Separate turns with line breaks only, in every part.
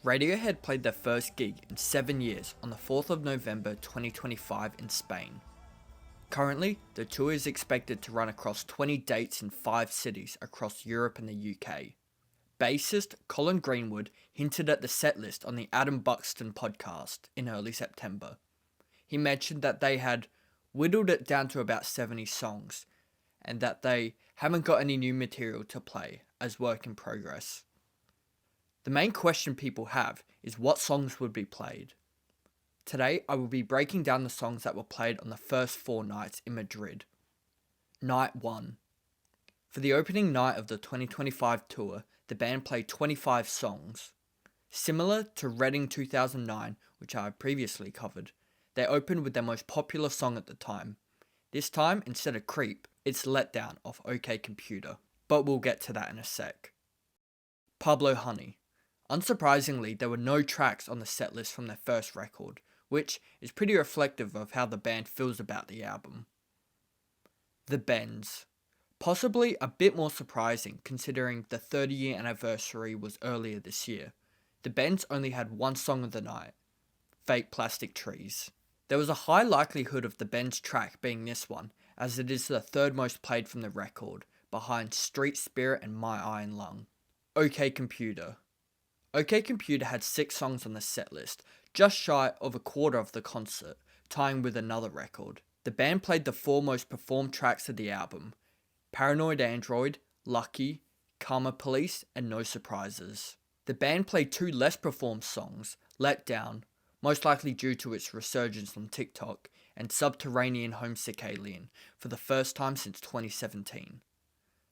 Radiohead played their first gig in 7 years on the 4th of November 2025 in Spain. Currently, the tour is expected to run across 20 dates in 5 cities across Europe and the UK. Bassist Colin Greenwood hinted at the setlist on the Adam Buxton podcast in early September. He mentioned that they had whittled it down to about 70 songs, and that they haven't got any new material to play as work in progress. The main question people have is what songs would be played. Today I will be breaking down the songs that were played on the first 4 nights in Madrid. Night 1. For the opening night of the 2025 tour, the band played 25 songs. Similar to Reading 2009, which I previously covered, they opened with their most popular song at the time. This time, instead of Creep, it's Let Down off OK Computer, but we'll get to that in a sec. Pablo Honey. Unsurprisingly, there were no tracks on the setlist from their first record, which is pretty reflective of how the band feels about the album. The Bends. Possibly a bit more surprising considering the 30-year anniversary was earlier this year. The Bends only had one song of the night, Fake Plastic Trees. There was a high likelihood of the Bends track being this one, as it is the third most played from the record, behind Street Spirit and My Iron Lung. OK Computer. OK Computer had 6 songs on the setlist, just shy of a quarter of the concert, tying with another record. The band played the 4 most performed tracks of the album: Paranoid Android, Lucky, Karma Police, and No Surprises. The band played 2 less performed songs, Let Down, most likely due to its resurgence on TikTok, and Subterranean Homesick Alien, for the first time since 2017.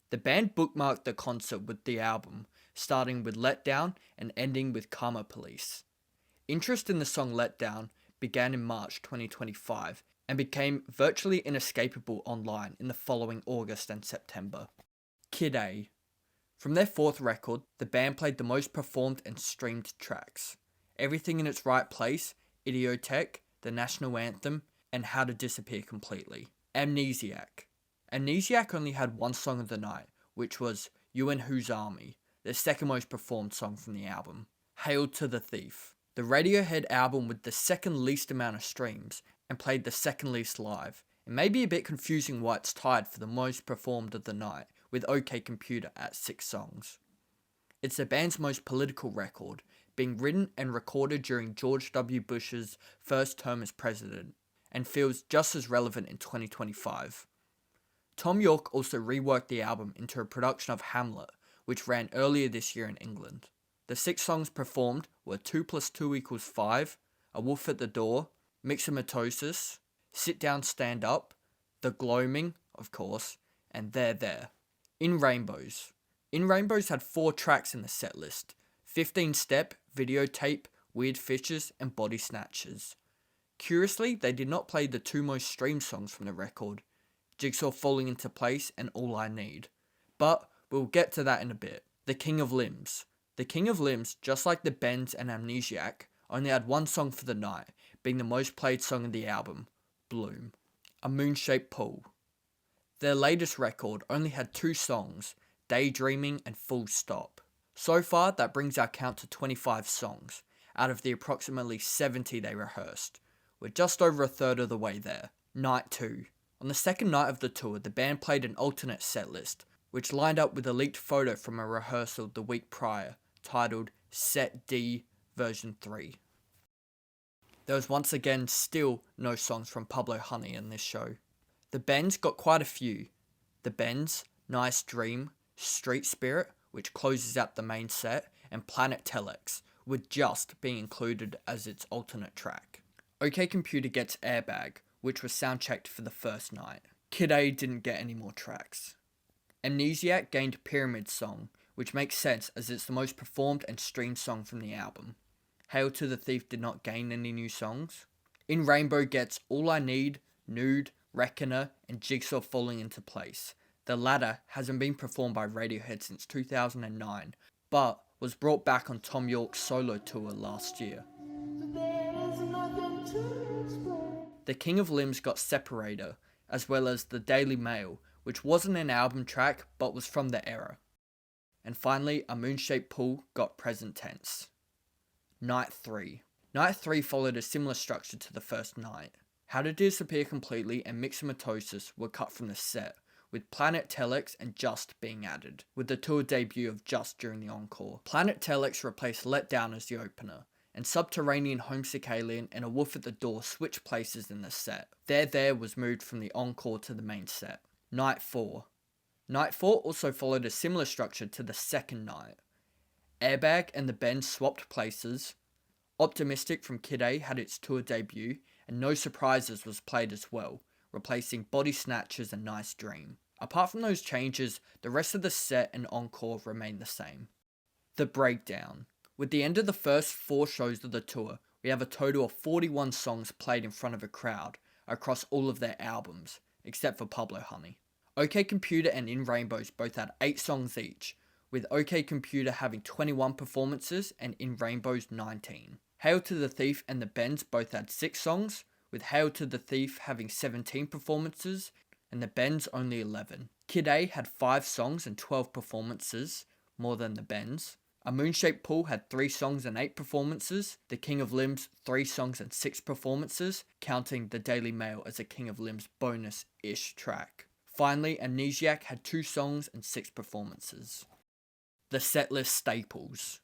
The band bookmarked the concert with the album, starting with Let Down and ending with Karma Police. Interest in the song Let Down began in March 2025 and became virtually inescapable online in the following August and September. Kid A. From their 4th record, the band played the most performed and streamed tracks: Everything in Its Right Place, Idiotech, the National Anthem, and How to Disappear Completely. Amnesiac. Amnesiac only had one song of the night, which was You and Whose Army, the second most performed song from the album. Hail to the Thief. The Radiohead album with the second least amount of streams, and played the second least live. It may be a bit confusing why it's tied for the most performed of the night, with OK Computer at 6 songs. It's the band's most political record, being written and recorded during George W. Bush's first term as president, and feels just as relevant in 2025. Tom York also reworked the album into a production of Hamlet, which ran earlier this year in England. The 6 songs performed were 2 + 2 = 5, A Wolf at the Door, Myxomatosis, Sit Down Stand Up, The Gloaming, of course, and There There. In Rainbows. In Rainbows had 4 tracks in the setlist: 15 Step, Videotape, Weird Fishes, and Body Snatchers. Curiously, they did not play the 2 most streamed songs from the record, Jigsaw Falling into Place and All I Need, but we'll get to that in a bit. The King of Limbs. The King of Limbs, just like the Bends and Amnesiac, only had one song for the night, being the most played song of the album, Bloom. A Moon-Shaped Pool. Their latest record only had 2 songs, Daydreaming and Full Stop. So far, that brings our count to 25 songs, out of the approximately 70 they rehearsed. We're just over a third of the way there. Night 2. On the second night of the tour, the band played an alternate setlist, which lined up with a leaked photo from a rehearsal the week prior, titled Set D Version 3. There was once again still no songs from Pablo Honey in this show. The Bends got quite a few. The Bends, Nice Dream, Street Spirit, which closes out the main set, and Planet Telex, with Just being included as its alternate track. OK Computer gets Airbag, which was soundchecked for the first night. Kid A didn't get any more tracks. Amnesiac gained Pyramid Song, which makes sense as it's the most performed and streamed song from the album. Hail to the Thief did not gain any new songs. In Rainbow gets All I Need, Nude, Reckoner, and Jigsaw Falling into Place. The latter hasn't been performed by Radiohead since 2009, but was brought back on Tom York's solo tour last year. The King of Limbs got Separator, as well as The Daily Mail, which wasn't an album track but was from the era. And finally, A Moon-Shaped Pool got Present Tense. Night 3. Night 3 followed a similar structure to the first night. How to Disappear Completely and Myxomatosis were cut from the set, with Planet Telex and Just being added, with the tour debut of Just during the encore. Planet Telex replaced Let Down as the opener, and Subterranean Homesick Alien and A Wolf at the Door switched places in the set. There was moved from the encore to the main set. Night 4. Night 4 also followed a similar structure to the second night. Airbag and the Bends swapped places, Optimistic from Kid A had its tour debut, and No Surprises was played as well, replacing Body Snatchers and Nice Dream. Apart from those changes, the rest of the set and encore remained the same. The Breakdown. With the end of the first 4 shows of the tour, we have a total of 41 songs played in front of a crowd across all of their albums, except for Pablo Honey. OK Computer and In Rainbows both had 8 songs each, with OK Computer having 21 performances and In Rainbows 19. Hail to the Thief and the Bends both had 6 songs, with Hail to the Thief having 17 performances and the Bends only 11. Kid A had 5 songs and 12 performances, more than the Bends. A Moonshaped Pool had 3 songs and 8 performances, The King of Limbs 3 songs and 6 performances, counting the Daily Mail as a King of Limbs bonus-ish track. Finally, Amnesiac had 2 songs and 6 performances. The Setlist Staples.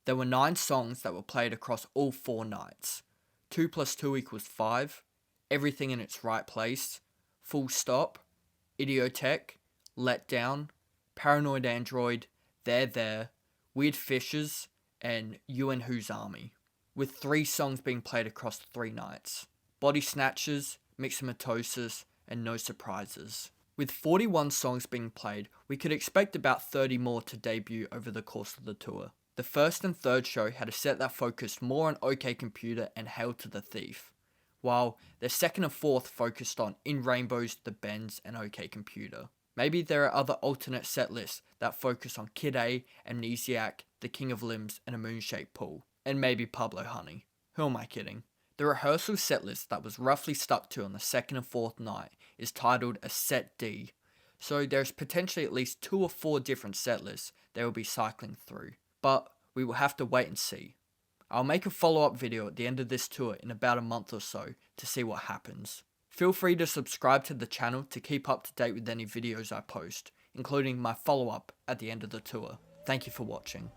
There were 9 songs that were played across all 4 nights. 2 + 2 = 5, Everything in Its Right Place, Full Stop, Idiotech, Let Down, Paranoid Android, There, Weird Fishes, and You and Whose Army, with 3 songs being played across 3 nights. Body Snatchers, Myxomatosis, and No Surprises. With 41 songs being played, we could expect about 30 more to debut over the course of the tour. The first and third show had a set that focused more on OK Computer and Hail to the Thief, while the second and fourth focused on In Rainbows, The Bends, and OK Computer. Maybe there are other alternate set lists that focus on Kid A, Amnesiac, The King of Limbs, and A Moonshaped Pool, and maybe Pablo Honey. Who am I kidding? The rehearsal set list that was roughly stuck to on the second and fourth night is titled a Set D, so there's potentially at least 2 or 4 different set lists they will be cycling through, but we will have to wait and see. I'll make a follow-up video at the end of this tour in about a month or so to see what happens. Feel free to subscribe to the channel to keep up to date with any videos I post, including my follow-up at the end of the tour. Thank you for watching.